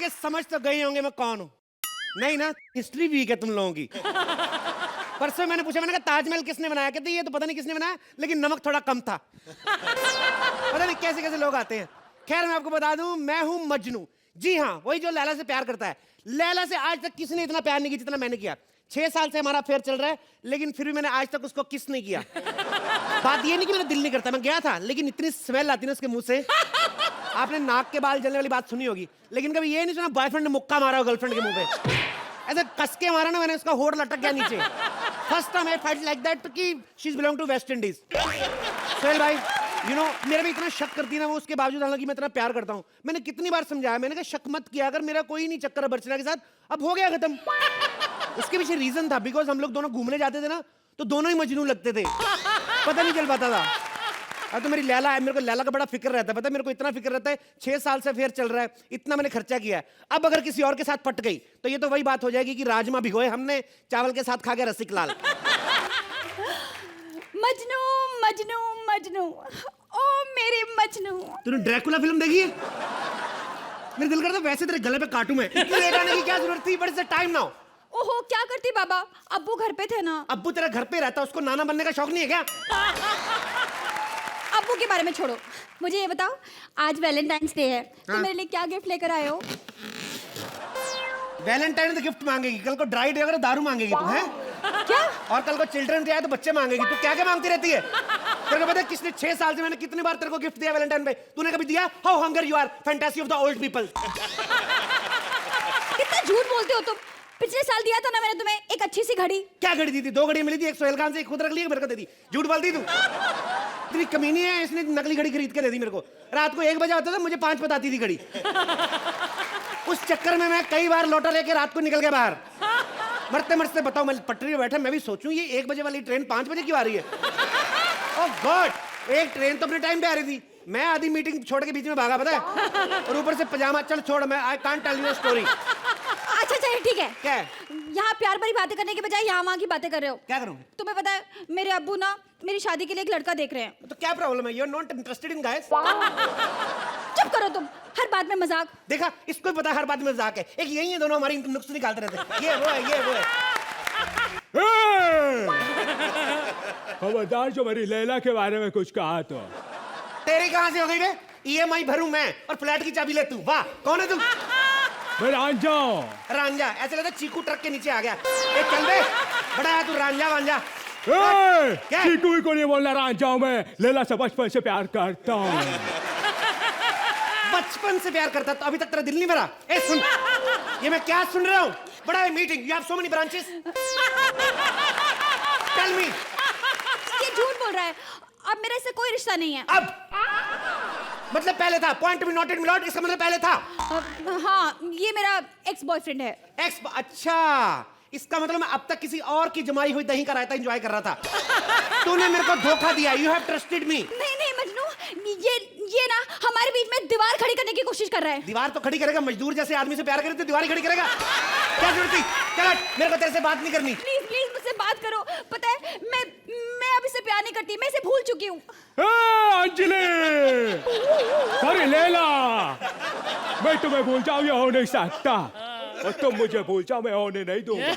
के समझ तो गए होंगे मैं कौन हूँ। नहीं ना, हिस्ट्री वीक है तुम लोगों की। परसों मैंने पूछा, मैंने कहा ताजमहल किसने बनाया? कहते ये तो पता नहीं किसने बनाया, लेकिन नमक थोड़ा कम था। पता नहीं कैसे कैसे लोग आते हैं। खैर मैं आपको बता दूं, मैं हूं मजनू। जी हाँ, वही जो लैला से प्यार करता है। लैला से आज तक किसी ने इतना प्यार नहीं किया जितना मैंने किया। 6 साल से हमारा अफेयर चल रहा है, लेकिन फिर भी मैंने आज तक उसको किस नहीं किया। बात ये नहीं कि मेरा दिल नहीं करता, मैं गया था, लेकिन इतनी स्मेल आती ना उसके मुंह से। आपने नाक के बाल जलने वाली बात सुनी होगी, लेकिन कभी ये नहीं सुना बॉयफ्रेंड ने मुक्का मारा हो गर्लफ्रेंड के मुंह पे। ऐसे कस के मारा ना मैंने, उसका होठ लटक गया नीचे। First time I felt like that कि she is belong to West Indies. Sohail भाई, यू नो, मेरे भी इतना शक करती है ना वो, उसके बावजूद हालांकि मैं इतना प्यार करता हूँ। मैंने कितनी बार समझाया, मैंने कहा शक मत किया, अगर मेरा कोई नहीं चक्कर है बर्चना के साथ, अब हो गया खत्म। उसके पीछे रीजन था, बिकॉज हम लोग दोनों घूमने जाते थे ना, तो दोनों ही मजनू लगते थे, पता नहीं चल पाता था। अब तो मेरी लैला है, मेरे को लैला का बड़ा फिक्र रहता है, पता है मेरे को इतना फिक्र रहता है। 6 साल से अफेयर चल रहा है, इतना मैंने खर्चा किया है। अब अगर किसी और के साथ पट गई तो ये तो वही बात हो जाएगी कि राजमा भिगोए हमने, चावल के साथ खा के रसिक लाल। मजनू मजनू मजनू, ओ मेरे मजनू। तूने ड्रैकुला फिल्म देखी है? मेरे दिल करता वैसे तेरे गले पे काटूं मैं। इतनी लेट आने की क्या जरूरत थी? But it's time now. ओहो, क्या करती बाबा, अब्बू घर पे थे ना। अब्बू तेरा घर पे रहता, उसको नाना बनने का शौक नहीं है क्या? अब्बू के बारे में छोड़ो, मुझे ये बताओ, आज वैलेंटाइंस डे है, तो हाँ? मेरे लिए क्या गिफ्ट लेकर आए हो? वैलेंटाइन तो गिफ्ट मांगेगी, कल को ड्राई डे होगा तो दारू मांगेगी तू, हैं? क्या? और कल को चिल्ड्रन डे आए तो बच्चे मांगेगी। तू क्या क्या मांगती रहती है? तेरे को पता है किसने 6 साल से मैंने कितनी बार तेरे को गिफ्ट दिया वैलेंटाइन पे? तूने कभी दिया? How hunger you are, fantasy of the old people. कितना झूठ बोलते हो तुम। पिछले साल दिया था ना मैंने तुम्हें एक अच्छी सी घड़ी। क्या घड़ी दी थी? 2 घड़ी मिली थी, एक सोहेल खान से, एक खुद रख ली, मेरे को दे दी। झूठ बोलती तू। इतनी कमीनी है, इसने नकली घड़ी खरीद के दे दी मेरे को। रात को 1 बजे होता था, मुझे 5 बताती थी घड़ी। उस चक्कर में मैं कई बार लौटा लेके रात को निकल गया बाहर। मरते मरते बताओ, मैं पटरी में बैठा, मैं भी सोचूं ये 1 बजे वाली ट्रेन 5 बजे क्यों आ रही है? ओह गॉड, एक ट्रेन तो अपने टाइम पे आ रही थी, मैं आधी मीटिंग छोड़ के बीच में भागा, पता है? और ऊपर से पजामा। चल छोड़, मैं I can't tell you story. अच्छा अच्छा ठीक है। क्या है? यहाँ प्यार भरी बातें करने के बजाय यहाँ वहाँ की बातें कर रहे हो। क्या करूं? तुम्हें पता है मेरे अब्बू ना मेरी शादी के लिए एक लड़का देख रहे हैं। तो क्या प्रॉब्लम है? You are not interested in guys? चुप करो तुम, हर बात में मजाक। देखा, इसको भी पता है हर बात में मजाक है। एक यही है, दोनों हमारी नुक्स निकालते रहते हैं, ये वो है, ये वो है। खबरदार जो मेरी लैला के बारे में कुछ कहा तो। तेरी कहां से हो गई बे? EMI भरूं मैं और फ्लैट की चाबी ले तू। वाह, कौन है तू? मैं रांझा। रांझा? ऐसे लगता है चीकू ट्रक के नीचे आ गया। ए चल बे, बड़ा है तू रांझा वांझा। क्या? चीकू को नहीं बोलना, रांझा हूं मैं। लैला से बचपन से प्यार करता हूँ। बचपन से प्यार करता तो अभी तक तेरा दिल नहीं भरा? ए सुन, ये मैं क्या सुन रहा हूँ? बड़ा है meeting, you have so many branches. Tell me. ये झूठ बोल रहा है, अब मेरा इससे कोई रिश्ता नहीं है। अब मतलब पहले था? Point to be noted my Lord, इसका मतलब पहले था। हाँ, ये मेरा एक्स बॉयफ्रेंड है। एक्स? अच्छा, इसका मतलब मैं अब तक किसी और की जमाई हुई दही का रायता एंजॉय कर रहा था। तूने मेरे को धोखा दिया। You have trusted me. नहीं नहीं मजनू, ये ना हमारे बीच में दीवार खड़ी करने की कोशिश कर रहा है। दीवार तो खड़ी करेगा, मजदूर जैसे आदमी से प्यार करे तो दीवार ही खड़ी करेगा। क्या जरूरत थी? चल हट, मेरे को तेरे से बात नहीं करनी। प्लीज प्लीज मुझसे बात करो। पता है मैं अब इससे प्यार नहीं करती, मैं इसे भूल चुकी हूँ। अंजलि, अरे लैला, मैं तुम्हें भूल जाऊं ये हो नहीं सकता, और तुम मुझे भूल जाओ मैं होने नहीं दूंगा।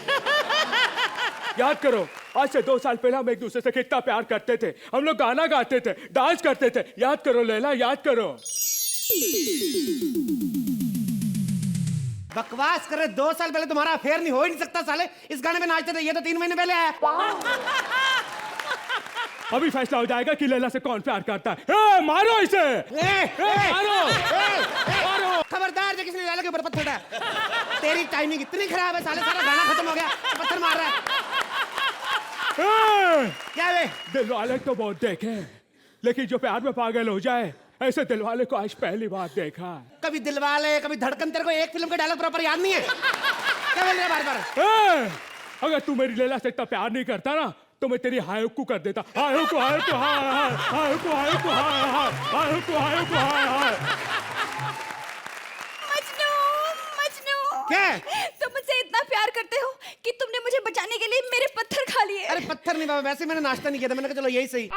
याद करो, आज से 2 साल पहले हम एक दूसरे से कितना प्यार करते थे। हम लोग गाना गाते थे, डांस करते थे। याद करो लैला, याद करो। बकवास कर रहे। 2 साल पहले तुम्हारा अफेयर नहीं हो ही नहीं सकता साले। इस गाने में नाचते थे, ये तो 3 महीने पहले आया। अभी फैसला हो जाएगा कि लैला से कौन प्यार करता है। मारो इसे। मारो। मारो। खबरदार, जो किसी ने लैला के ऊपर पत्थर डाला। तेरी टाइमिंग इतनी खराब है साले, सारा गाना खत्म हो गया, पत्थर मार रहा है। क्या है? दिल वाले तो बहुत देखे, लेकिन जो प्यार में पागल हो जाए, ऐसे दिल वाले को आज पहली बार देखा। कभी दिलवाले, कभी धड़कन। तेरे को एक फिल्म का डायलॉग प्रॉपर याद नहीं है? क्या बोल रहा है बार-बार? अगर तू मेरी लैला से इतना प्यार नहीं करता ना, तो मैं तेरी हायुकू कर देता। हायुकू, हायुकू, हायुकू, हायुकू, हायुकू, हायुकू, मजनू मजनू, क्या? तुम मुझसे इतना प्यार करते हो कि तुमने मुझे बचाने के लिए मेरे पत्थर खा लिए। अरे पत्थर नहीं बाबा, वैसे मैंने नाश्ता नहीं किया था, मैंने कहा चलो यही सही।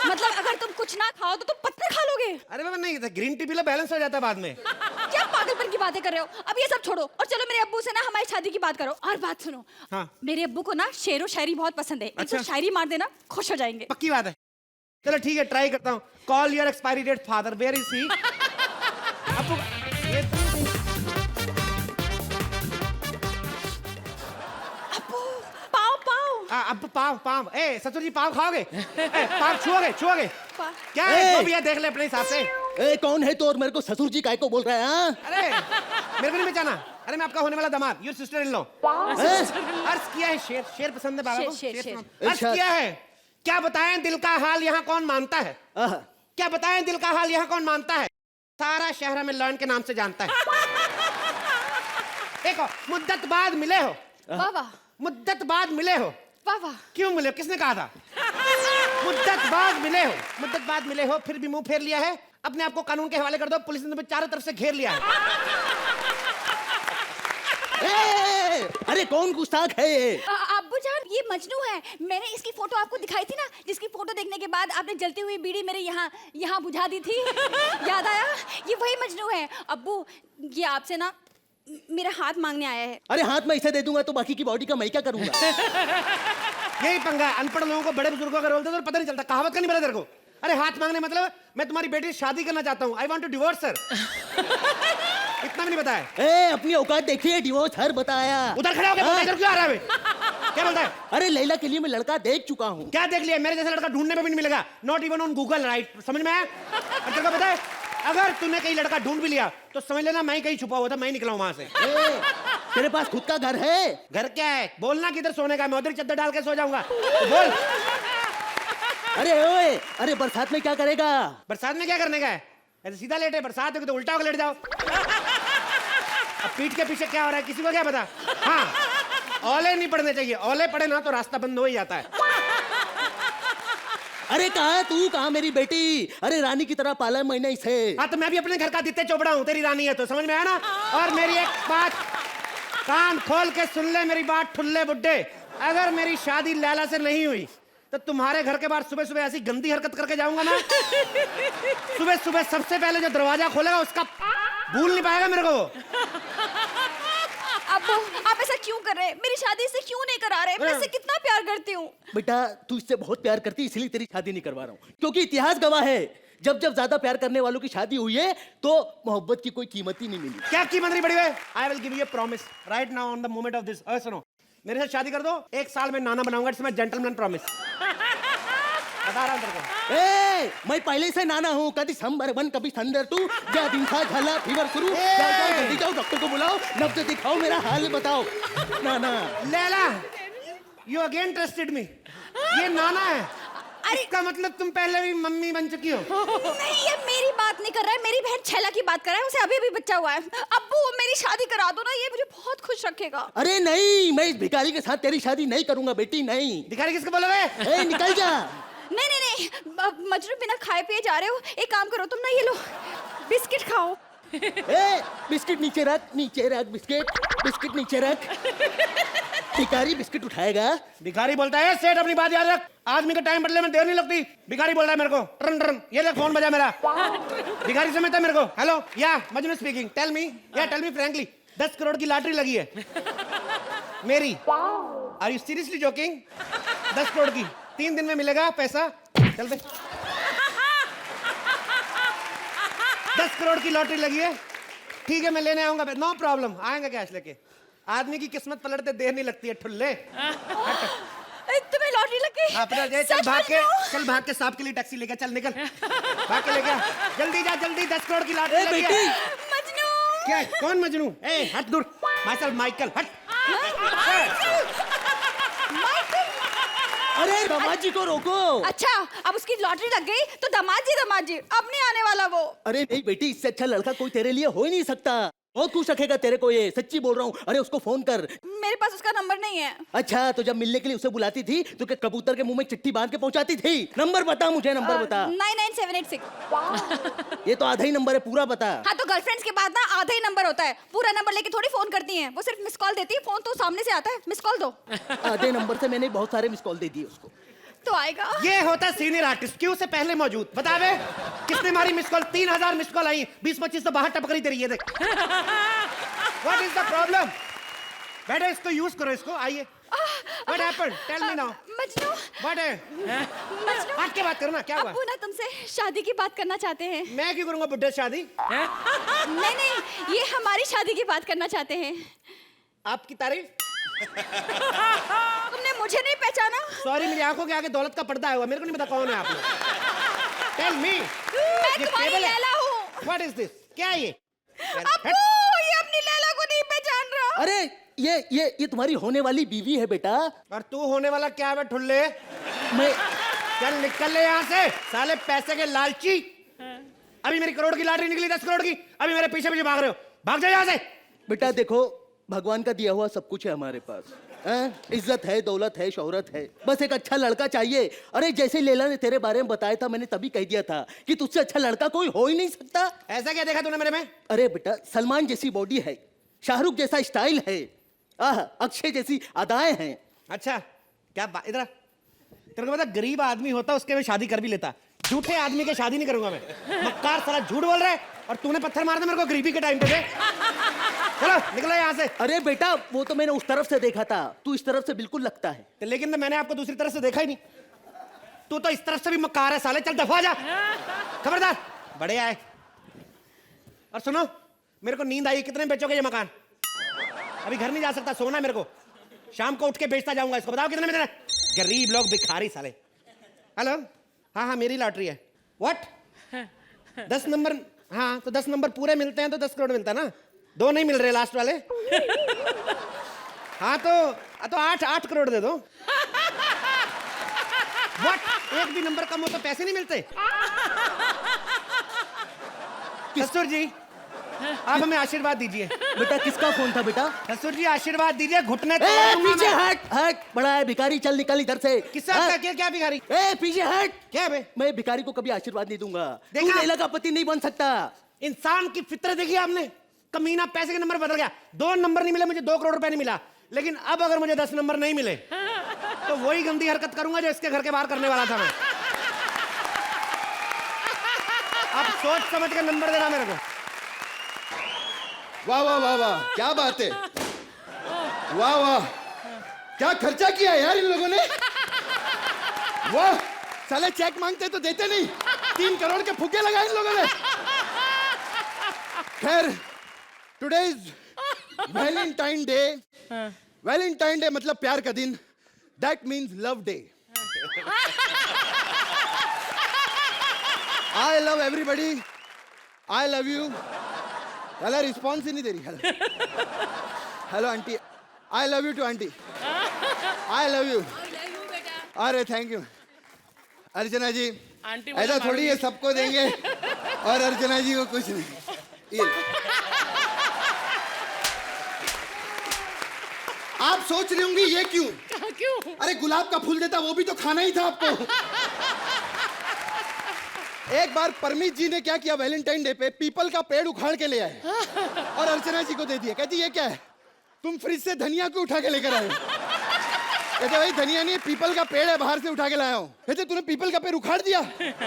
मतलब अगर तुम कुछ ना खाओ तो तुम पत्थर खा लोगे? अरे बाबा नहीं, green tea P low, balance हो जाता है बाद में। क्या पागलपन की बातें कर रहे हो। अब ये सब छोड़ो और चलो मेरे अब्बू से ना हमारी शादी की बात करो। और बात सुनो, हाँ। मेरे अब्बू को ना शेरो शायरी बहुत पसंद है। एक अच्छा। तो शायरी मार देना, खुश हो जाएंगे। पक्की बात है। चलो ठीक है, ट्राई करता हूँ। Call your expiry date father, where is he? अब्बू ये अब्बू पाव पाव। अब पाव पाव, ए ससुर जी पाव खाओगे? पाव छुओगे छुओगे? पाव। क्या है तो भैया देख ले अपने हिसाब से। ए कौन है तो और मेरे को ससुर जी काय को बोल रहा है? हाँ? अरे मेरे को नहीं पहचाना। अरे मैं आपका होने वाला दामाद, योर सिस्टर इन लॉ। अर्ज किया है शेर, शेर पसंद है बाबा को? शेर, शेर। अर्ज किया है, क्या बताएं दिल का हाल यहाँ कौन मानता है? आहा। क्या बताएं दिल का हाल यहाँ कौन मानता है? सारा शहर हमें लॉयन के नाम से जानता है। देखो, मुद्दत बाद मिले हो, वाह वाह मुद्दत बाद मिले हो। वाह वाह। क्यों मिले हो? किसने कहा था? मुद्दत बाद मिले हो, मुद्दत बाद मिले हो, फिर भी मुंह फेर लिया है। अपने आप को कानून के हवाले कर दो, पुलिस ने तुम्हें चारों तरफ से घेर लिया है। अरे कौन गुस्ताख है ये? अब्बू जान, ये मजनू है। मैंने इसकी फोटो आपको दिखाई थी ना, जिसकी फोटो देखने के बाद आपने जलती हुई बीड़ी मेरे यहाँ बुझा दी थी। याद आया? ये वही मजनू है। अब्बू, ये आपसे ना मेरा हाथ मांगने आया है। अरे हाथ में इसे दे दूंगा तो बाकी की बॉडी का मैं क्या करूंगा? यही पंगा है, अनपढ़ लोगों को बड़े बुजुर्गों का रोल दे तो पता नहीं चलता। कहावत का नहीं पता तेरे को? अरे हाथ मांगने मतलब मैं तुम्हारी बेटी से शादी करना चाहता हूँ, I want to divorce sir. इतना भी नहीं बताया। ए अपनी औकात देखिए, डिवोर्स हर बताया। उधर खड़ा हो गया, इधर क्यों आ रहा है? क्या बोलता है? अरे लैला के लिए मैं लड़का देख चुका हूँ। क्या देख लिया? मेरे जैसा लड़का ढूंढने में भी नहीं मिलेगा, not even on Google, right? समझ में आया? और तेरे को पता है, अगर तूने कहीं लड़का ढूंढ भी लिया तो समझ लेना मैं ही कहीं छुपा हुआ था, मैं ही निकला हूं वहां से। तेरे पास खुद का घर है? घर क्या है? बोलना किधर सोने का? मैं उधर चद्दर डाल के सो जाऊंगा, तो बोल। अरे ओए, अरे बरसात में क्या करेगा? बरसात में क्या करने का है? ऐसे सीधा लेटे, बरसात होगी तो उल्टा होकर लेट जाओ। अब पीठ के पीछे क्या हो रहा है किसी को क्या पता? हाँ, ओले नहीं पड़ने चाहिए, ओले पड़े ना तो रास्ता बंद हो ही जाता है। अरे कहा तू, कहा मेरी बेटी? अरे रानी की तरह पाला मैंने इसे। हाँ तो मैं भी अपने घर का दित्ते चोपड़ा हूँ, तेरी रानी है तो, समझ में आया ना? और मेरी एक बात कान खोल के सुन ले मेरी बात, ठुल्ले बुड्ढे। अगर मेरी शादी लैला से नहीं हुई तो तुम्हारे घर के बाहर सुबह सुबह ऐसी गंदी हरकत करके जाऊंगा ना, सुबह सुबह सबसे पहले जो दरवाजा खोलेगा उसका भूल नहीं पाएगा मेरे को वो। अब्बू, आप ऐसा क्यों कर रहे हैं? मेरी शादी से क्यों नहीं करा रहे? मैं इससे कितना प्यार करती हूँ। बेटा तू इससे बहुत प्यार करती है, इसलिए तेरी शादी नहीं करवा रहा हूँ, क्योंकि इतिहास गवाह है जब जब ज्यादा प्यार करने वालों की शादी हुई है तो मोहब्बत की कोई कीमत ही नहीं मिली। क्या कीमत नहीं बढ़ी है? I will give you a promise right now on the moment of this. सुनो, मेरे साथ शादी कर दो, 1 साल में नाना बनाऊंगा, इसमें जेंटलमैन प्रॉमिस बता रहा हूं तेरे को। ए, मैं पहले से नाना हूँ, कभी संबर 1 कभी संडर 2, जा दिन था झाला फीवर शुरू। जाओ जल्दी जाओ, डॉक्टर को बुलाओ, नब्ज दिखाओ, मेरा हाल बताओ। नाना Laila, you again trusted me. ये नाना है, इसका मतलब तुम पहले भी मम्मी बन चुकी हो। नहीं, ये मेरी बात नहीं कर रहा है, मेरी बहन छैला की बात कर रहा है, उसे अभी अभी बच्चा हुआ है। अब्बू मेरी शादी करा दो ना, ये मुझे बहुत खुश रखेगा। अरे नहीं, मैं इस भिखारी के साथ तेरी शादी नहीं करूंगा बेटी, नहीं। भिखारी किसको बोलोगे? ए निकल जा। नहीं नहीं नहीं, मजनू बिना खाए पिए जा रहे हो, एक काम करो तुम ना, ये लो बिस्किट खाओ। ए बिस्किट नीचे रख, नीचे रख बिस्किट, बिस्किट नीचे रख। भिखारी बिस्किट उठाएगा। भिखारी बोलता है सेठ अपनी बात याद रख, आदमी का टाइम बदलने में देर नहीं लगती। भिखारी बोल रहा है मेरे को, टर्न टर्न, ये देख फोन बजा मेरा। भिखारी समझता है मेरे को। Hello, yeah Majnu speaking, tell me frankly, 10 crore की लॉटरी लगी है मेरी। Are you seriously joking? 10 crore की 3 दिन में मिलेगा पैसा, चल दे। 10 करोड़ की लॉटरी लगी है, ठीक है मैं लेने आऊंगा, नो प्रॉब्लम, आएंगे कैश लेके। आदमी की किस्मत पलटते देर नहीं लगती है, ठुल्ले। तुम्हें लॉटरी लग गई? चल भाग के सांप के लिए टैक्सी लेके चल, निकल भाग के लेके जल्दी जा, जल्दी। 10 करोड़ की लॉटरी लगी है। मजनू। क्या? कौन मजनू? ए हट दूर, माइकल हट। अरे दामाद जी को रोको। अच्छा, अब उसकी लॉटरी लग गई तो दामाद जी अब नहीं आने वाला वो। अरे नहीं बेटी, इससे अच्छा लड़का कोई तेरे लिए हो ही नहीं सकता, बहुत खुश रखेगा तेरे को, ये सच्ची बोल रहा हूँ। अरे उसको फोन कर। मेरे पास उसका नंबर नहीं है। अच्छा, तो जब मिलने के लिए उसे बुलाती थी तो क्या कबूतर के मुंह में चिट्ठी बांध के पहुंचाती थी? नंबर बता मुझे, नंबर बता। 99786। ये तो आधा ही नंबर है, पूरा बता। हाँ तो गर्लफ्रेंड्स के बाद ना आधा ही नंबर होता है, पूरा नंबर लेके थोड़ी फोन करती हैं, वो सिर्फ मिस कॉल देती है, फोन तो सामने से आता है। मिस कॉल दो। आधे नंबर से मैंने बहुत सारे मिस कॉल दे दिए उसको। तो आएगा। ये होता है सीनियर आर्टिस्ट, क्यों से पहले मौजूद। बता बे किसने मारी मिस कॉल? 3000 मिस कॉल आई, 20-25 तो बाहर टपक रही तेरी। ये देख व्हाट इज द प्रॉब्लम? बैठो, इसको यूज करो, इसको। आइए, what happened? Tell me now. Majnu, what है? मजनू, हट के बात करो ना, क्या हुआ? अब्बू ना तुमसे शादी की बात करना चाहते हैं। मैं क्यों करूंगा बुड्ढे से शादी? नहीं नहीं, ये हमारी शादी की बात करना चाहते हैं। आपकी तारीफ? तुमने मुझे नहीं पहचाना? सॉरी, मेरी आंखों के आगे दौलत का पर्दा हुआ, मेरे को नहीं पता कौन है आप लोग। Tell me. मैं तुम्हारी लैला हूँ। What is this? क्या है ये? अब्बू, ये अपनी लैला को नहीं पहचान रहा। अरे ये तुम्हारी होने वाली बीवी है बेटा। और तू होने वाला क्या है ठुल्ले? मैं चल निकल ले यहाँ से, साले पैसे के लालची। अभी मेरी करोड़ की लॉटरी निकली, 10 करोड़ की, अभी मेरे पीछे पीछे भाग रहे हो। भाग जाओ यहाँ से। बेटा देखो, भगवान का दिया हुआ सब कुछ है हमारे पास। इज्जत है, दौलत है, शोहरत है, बस एक अच्छा लड़का चाहिए। अरे जैसे लैला ने तेरे बारे में बताया था, मैंने तभी कह दिया था कि तुझसे अच्छा लड़का कोई हो ही नहीं सकता। ऐसा क्या देखा तूने मेरे में? अरे बेटा, सलमान जैसी बॉडी है, शाहरुख जैसा स्टाइल है, अक्षय जैसी अदाएं हैं। अच्छा, क्या इधर तेरे को पता, गरीब आदमी होता उसके में शादी कर भी लेता। झूठे आदमी के शादी नहीं करूंगा मैं। मक्कार साला झूठ बोल रहा है, और तूने पत्थर मार दिया मेरे को गरीबी के टाइम पे दे। चलो निकलो यहाँ से। अरे बेटा, वो तो मैंने उस तरफ से देखा था, तू इस तरफ से बिल्कुल लगता है। तो लेकिन मैंने आपको दूसरी तरफ से देखा ही नहीं। तू तो इस तरफ से भी मक्कार है साले। चल दफा जा, खबरदार। बड़े आए। और सुनो, मेरे को नींद आई, कितने बेचोगे ये मकान? अभी घर नहीं जा सकता, सोना है मेरे को। शाम को उठ के बेचता जाऊंगा इसको। बताओ कितने में देना? गरीब लोग, भिखारी साले। हेलो, हाँ हाँ मेरी लॉटरी है। व्हाट? 10 नंबर? हाँ तो 10 नंबर पूरे मिलते हैं तो 10 करोड़ मिलता ना। 2 नहीं मिल रहे लास्ट वाले। हाँ तो 8 करोड़ दे दो। व्हाट? एक भी नंबर कम हो तो पैसे नहीं मिलते? ससुर जी, आप हमें आशीर्वाद दीजिए। बेटा किसका फोन था बेटा? ससुर जी आशीर्वाद दीजिए, घुटने पीछे हट हट, बड़ा है भिखारी, चल निकल इधर से। किसका क्या भिखारी? पीछे हट। क्या बे? मैं भिखारी को कभी आशीर्वाद नहीं दूंगा। तू देखा? लैला का पति नहीं बन सकता। इंसान की फितरत देखी आपने? कमीना पैसे के नंबर बदल गया। 2 नंबर नहीं मिले मुझे, 2 करोड़ रुपए नहीं मिला। लेकिन अब अगर मुझे 10 नंबर नहीं मिले तो वही गंदी हरकत करूंगा जो इसके घर के बाहर करने वाला था मैं। अब सोच समझ के नंबर देना मेरे को। वाह वाह वाह वाह, क्या बात है। वाह वाह, क्या खर्चा किया यार इन लोगों ने। वाह, साले चेक मांगते तो देते नहीं, 3 करोड़ के फुग्गे लगाए इन लोगों ने। खैर, today is Valentine day. Valentine day मतलब प्यार का दिन। That means love day. I love everybody, I love you. Hello, response ही नहीं दे रही। Hello aunty, I love you too aunty, I love you. अरे थैंक यू। अर्चना जी, ऐसा थोड़ी है सबको देंगे और अर्चना जी को कुछ नहीं। ये आप सोच रही होंगी ये क्यों? क्यों? अरे गुलाब का फूल देता, वो भी तो खाना ही था आपको। एक बार परमीत जी ने क्या किया, वैलेंटाइन डे पे पीपल का पेड़ उखाड़ के ले आए और अर्चना जी को दे दिया। कहती ये क्या है? तुम फ्रिज से धनिया को उठा के लेकर आए हो। कहते भाई धनिया नहीं, पीपल का पेड़ है, बाहर से उठा के लाया हूँ। कहते तूने पीपल का पेड़ उखाड़ दिया,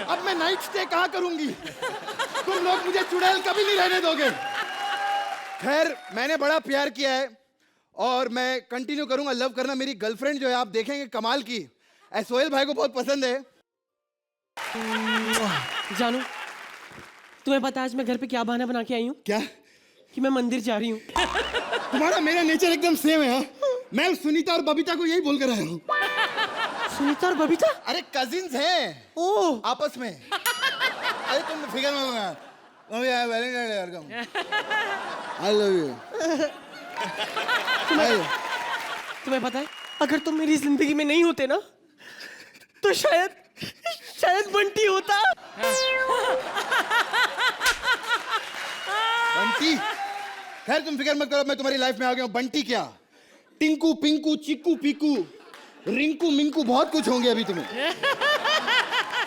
अब मैं नाइट स्टे कहाँ करूंगी? तुम लोग मुझे चुड़ैल कभी नहीं रहने दोगे। खैर, मैंने बड़ा प्यार किया है और मैं कंटिन्यू करूंगा लव करना। मेरी गर्लफ्रेंड जो है आप देखेंगे कमाल की। सोहेल भाई को बहुत पसंद है। जानू, तुम्हें पता है आज मैं घर पे क्या बहाना बना के आई हूँ? क्या? कि मैं मंदिर जा रही हूँ। तुम्हारा मेरा नेचर एकदम सेम है। हाँ, मैं सुनीता और बबीता को यही बोल कर आया हूँ। सुनीता और बबीता? अरे कजिन्स हैं ओह, आपस में। अरे तुम फिगर में आई लव यू। तुम्हें पता है अगर तुम मेरी जिंदगी में नहीं होते ना तो शायद बंटी होता। बंटी? खैर तुम फिक्र मत करो, मैं तुम्हारी लाइफ में आ गया हूँ। बंटी क्या, टिंकू पिंकू चिक्कू पीकू रिंकू मिंकू बहुत कुछ होंगे अभी तुम्हें।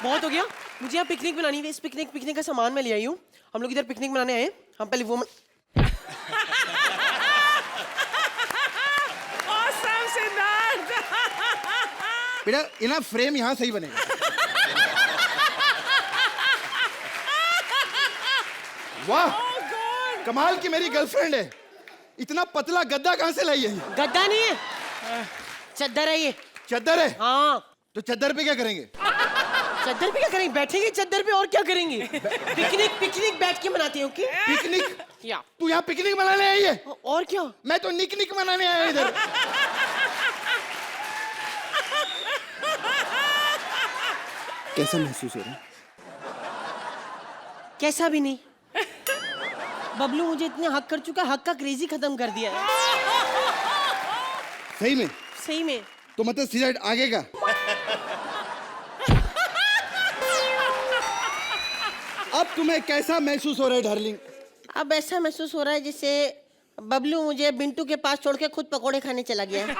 बहुत हो गया, मुझे यहाँ पिकनिक बनानी है। इस पिकनिक का सामान मैं ले आई हूँ। हम लोग इधर पिकनिक मनाने आए। हम पहले वो बेटा ये ना फ्रेम यहाँ सही बनेगा। वाह कमाल की मेरी गर्लफ्रेंड है। इतना पतला गद्दा कहाँ से लाई है? गद्दा नहीं है, चद्दर है ये। चद्दर है? हाँ। तो चद्दर पे क्या करेंगे? चद्दर पे क्या करेंगे? बैठेंगे चद्दर पे, और क्या करेंगे? पिकनिक बैठ के मनाते हो क्या? पिकनिक? या तू यहाँ पिकनिक मनाने आई है? और क्या? मैं तो निक मनाने आया इधर। कैसा महसूस हो रहा है? कैसा भी नहीं। बबलू मुझे इतने हक कर चुका है, हक का क्रेजी खत्म कर दिया है। सही में? सही में। तो मतलब सीधा आगे का? अब तुम्हें कैसा महसूस हो रहा है डार्लिंग? अब ऐसा महसूस हो रहा है जैसे बबलू मुझे बिंटू के पास छोड़ के खुद पकोड़े खाने चला गया है।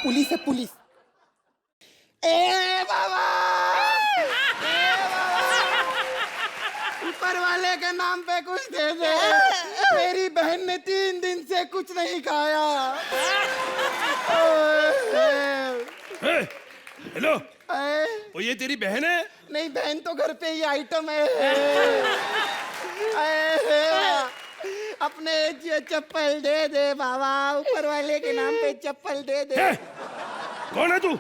पुलिस है पुलिस। ए बाबा! ऊपर वाले के नाम पे कुछ दे दे। मेरी बहन ने 3 दिन से कुछ नहीं खाया। हेलो, वो ये तेरी बहन है? नहीं बहन तो घर पे ही आइटम है। अपने चप्पल दे दे बाबा, ऊपर वाले के नाम पे चप्पल दे दे। कौन है तू?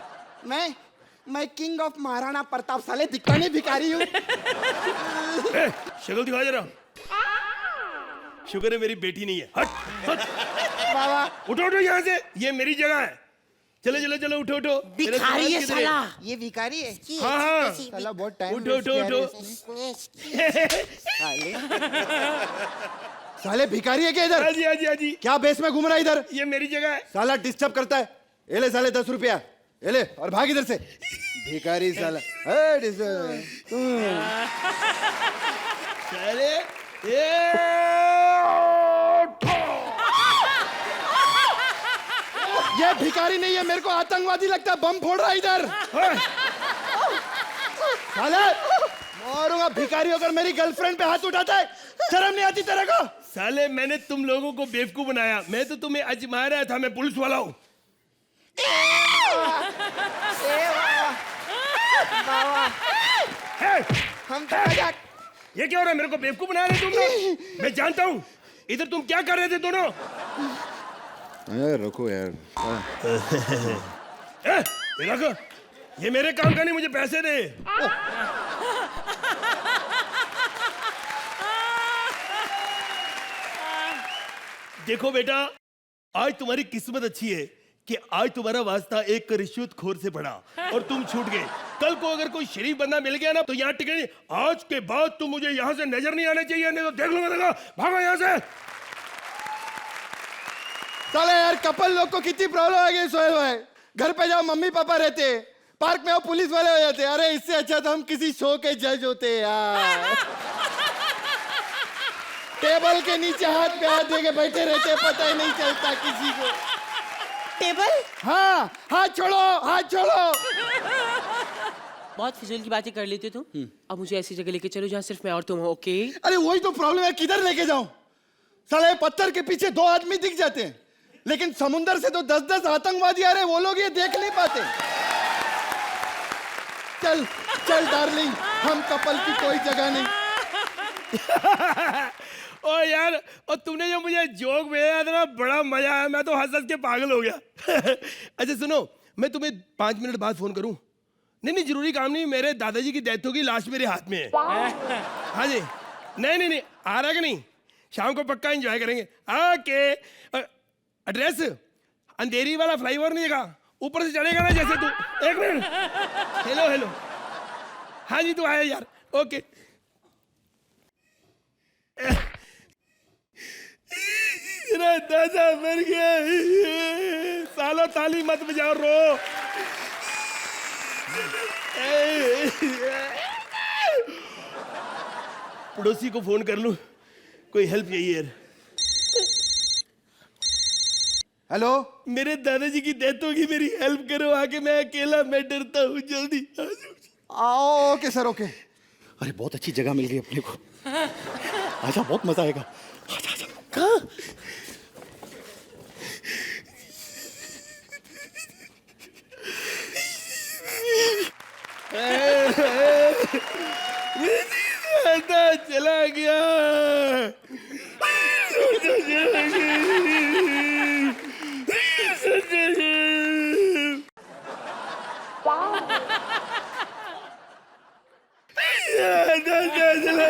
मैं किंग ऑफ महाराणा प्रताप, साले दिखता नहीं भिखारी हूँ। शक्ल दिखा जरा। शुक्र है मेरी बेटी नहीं है। हट हट। बाबा उठो उठो यहाँ से, ये मेरी जगह है। चलो चलो चलो उठो उठो। भिखारी है साला। ये भिखारी है? हाँ हाँ साला बहुत टाइम उठो उठो उठो। साले भिखारी है क्या इधर? हाँ जी हाँ जी हाँ जी, क्या बेस में घूम रहा है इधर? ये मेरी जगह है। साला डिस्टर्ब करता है। ये ले साले 10 रुपया, ये ले और भाग इधर से। भिखारी साला। साले ये भिखारी नहीं है, मेरे को आतंकवादी लगता है, बम फोड़ रहा है इधर। साले मारूंगा। भिखारी होकर मेरी गर्लफ्रेंड पे हाथ उठाता है, शर्म नहीं आती तेरे को? साले मैंने तुम लोगों को बेवकूफ बनाया, मैं तो तुम्हें आजमा रहा था, मैं पुलिस वाला हूँ। हम तो ये क्या हो रहा है? मेरे को बेवकूफ बना रहे तुम लोग? मैं जानता हूँ इधर तुम क्या कर रहे थे दोनों। रुको यार। देखो ये मेरे काम का नहीं, मुझे पैसे दे। देखो बेटा, आज तुम्हारी किस्मत अच्छी है कि आज तुम्हारा वास्ता एक रिश्वतखोर से पड़ा और तुम छूट गए। कल को अगर कोई शरीफ बंदा मिल गया ना तो यहाँ टिके नहीं। आज के बाद तुम मुझे यहाँ से नजर नहीं आने चाहिए, नहीं तो देख लूंगा। देखो भागो यहाँ से। साले यार कपल लोग को कितनी प्रॉब्लम आ गई सोहेल भाई। घर पे जाओ मम्मी पापा रहते, पार्क में आओ पुलिस वाले हो जाते। अरे इससे अच्छा तो हम किसी शो के जज होते यार। टेबल के नीचे हाथ पे हाथ दे के बैठे रहते, पता ही नहीं चलता किसी को। टेबल? हाँ हाथ छोड़ो, हाथ छोड़ो। बहुत फिजूल की बातें कर लेते तुम। अब मुझे ऐसी जगह लेके चलो जहाँ सिर्फ मैं और तुम हो। ओके? अरे वही तो प्रॉब्लम है, किधर लेके जाऊं? साले पत्थर के पीछे 2 आदमी दिख जाते हैं, लेकिन समुंदर से तो 10-10 आतंकवादी आ रहे, वो लोग ये देख नहीं पाते। चल चल डार्लिंग, हम कपल की कोई जगह नहीं। ओ यार, और तुमने जो मुझे जोक भेजा था ना, बड़ा मजा आया। मैं तो हंस हंस के पागल हो गया। अच्छा सुनो, मैं तुम्हें 5 मिनट बाद फोन करूं? नहीं जरूरी काम नहीं, मेरे दादाजी की डेथ होगी, लाश मेरे हाथ में है। हाँ जी, नहीं आ रहा कि नहीं? शाम को पक्का एंजॉय करेंगे। ओके। एड्रेस अंधेरी वाला फ्लाईओवर नहीं देखा, ऊपर से चढ़ेगा ना जैसे तू। 1 मिनट। हेलो। हाँ जी तू आया यार। ओके। दादा मर गया। सालो ताली मत बजाओ, रो। पड़ोसी को फोन कर लूं, कोई हेल्प चाहिए यार। हेलो, मेरे दादाजी की डेथ होगी, मेरी हेल्प करो आके। मैं अकेला, मैं डरता हूँ, जल्दी आ जाओ। आओ। Okay sir, okay. अरे बहुत अच्छी जगह मिल गई अपने को। आजा, बहुत मजा आएगा। आजा। कहाँ? दादा चला गया। दादा चला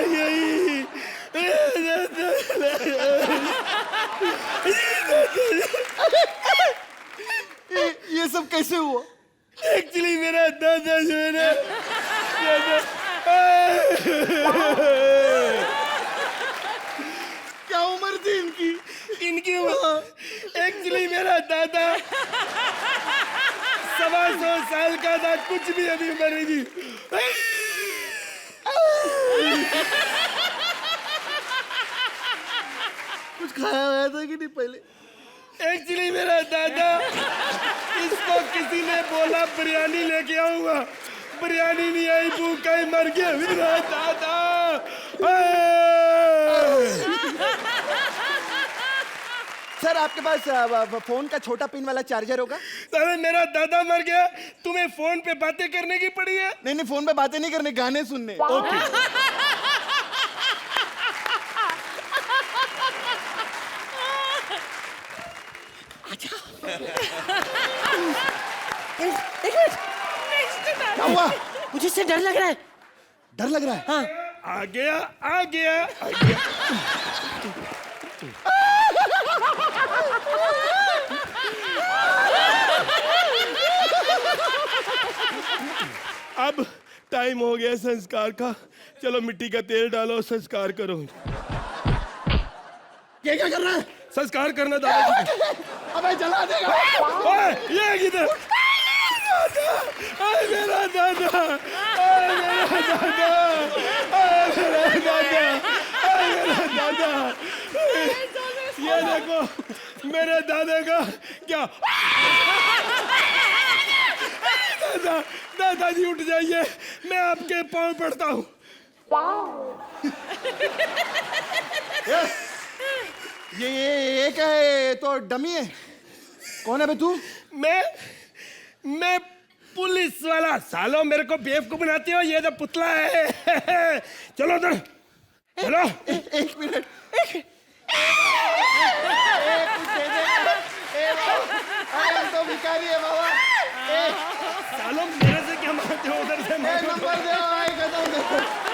गई। ये सब कैसे हुआ? एक्चुअली मेरा दादा जो है ना, क्या उम्र थी इनकी? इनकी एक्चुअली मेरा दादा 125 साल का था, कुछ भी अभी उम्र नहीं थी। कुछ खाया हुआ था कि नहीं पहले? एक्चुअली मेरा दादा, इसको किसी ने बोला बिरयानी लेके आऊंगा, बिरयानी नहीं आई, भूखा ही मर गया मेरा दादा। सर आपके पास फोन का छोटा पिन वाला चार्जर होगा? अरे मेरा दादा मर गया, तुम्हें फोन पे बातें करने की पड़ी है? नहीं नहीं, फोन पे बातें नहीं करने, गाने सुनने। ओके। क्या हुआ? मुझे इससे डर लग रहा है। डर लग रहा है? हाँ। आ गया आ गया आ गया। अब टाइम हो गया संस्कार का, चलो मिट्टी का तेल डालो, संस्कार करो। ये क्या कर रहा है? संस्कार करना दादाजी का। अबे जला देगा। ओए, ये किधर? आए मेरा दादा, आए मेरा दादा, आए मेरा दादा, आए मेरा दादा। ये देखो मेरे दादा का क्या। दादा, दादाजी उठ जाइए, मैं आपके पाँव पड़ता हूँ। ये क्या है? तो डमी है। कौन है बे तू? मैं पुलिस वाला। सालो मेरे को बेवकूफ बनाते हो, ये तो पुतला है। चलो उधर चलो। एक मिनट। हम तो भिखारी है बाबा। सालो मेरे से क्या मांगते हो? उधर से नंबर दे, खत्म।